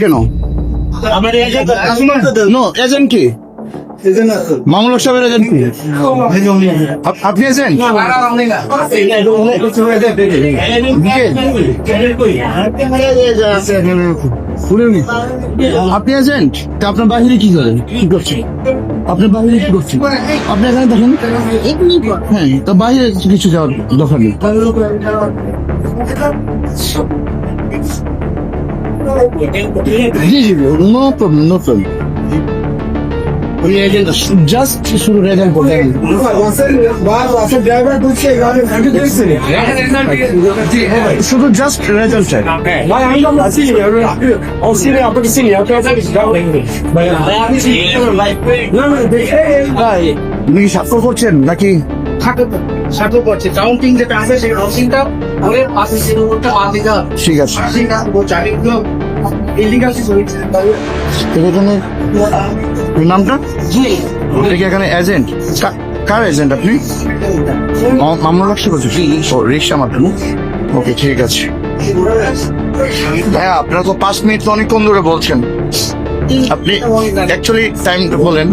কেন? No agent কি? মামুল হক সাহেবের এজেন্ট কি? আপনি এজেন্ট? আপনি এজেন্ট? তা আপনার বাহিরে কি করেন? কি করছেন? আপনার বাহিরে কি করছেন? আপনি এখানে দেখেন। হ্যাঁ, তো বাহিরে কিছু যাওয়ার দরকার নেই। জি জি, no problem, no problem. Just শুরু রেজাল্ট করলেন। শুধু জাস্ট রেজাল্ট চাই। আপনি কি স্বাক্ষর করছেন নাকি? সাথে করছে কাউন্টিং যেটা আছে সেই রসিদটা ওরে পাশে সিগনেচারটা বাদ দিতে হবে। ঠিক আছে। জামিনগুলো ইলিগাল কিছু হয়েছে নামটা আপনি কি এখানে এজেন্ট? কার এজেন্ট আপনি? মামলা লাগছে করছে রিক্সা মাত্র। ওকে ঠিক আছে। হ্যাঁ, আপনারা তো 5 মিনিট তো অনেকক্ষণ ধরে বলছেন। আপনি অ্যাকচুয়ালি টাইম বলেন।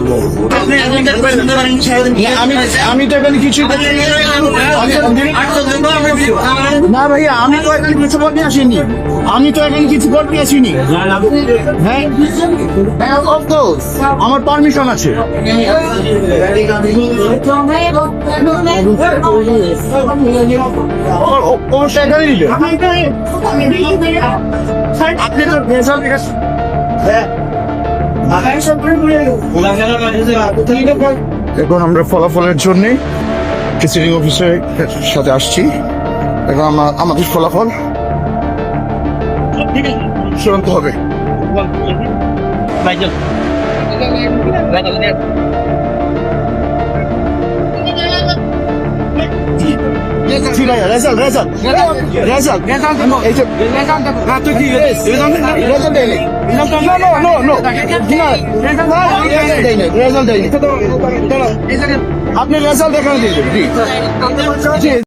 আমি তো এখানে কিছু না ভাইয়া, আমি তো এখানে কিছু করতে আসিনি। হ্যাঁ, আমার পারমিশন আছে। আপনি তো এখন আমরা ফলাফলের জন্য প্রিসাইডিং অফিসারের সাথে আসছি। এখন আমাদের ফলাফল চূড়ান্ত হবে। আপনি রেজাল্ট দেখান দিন।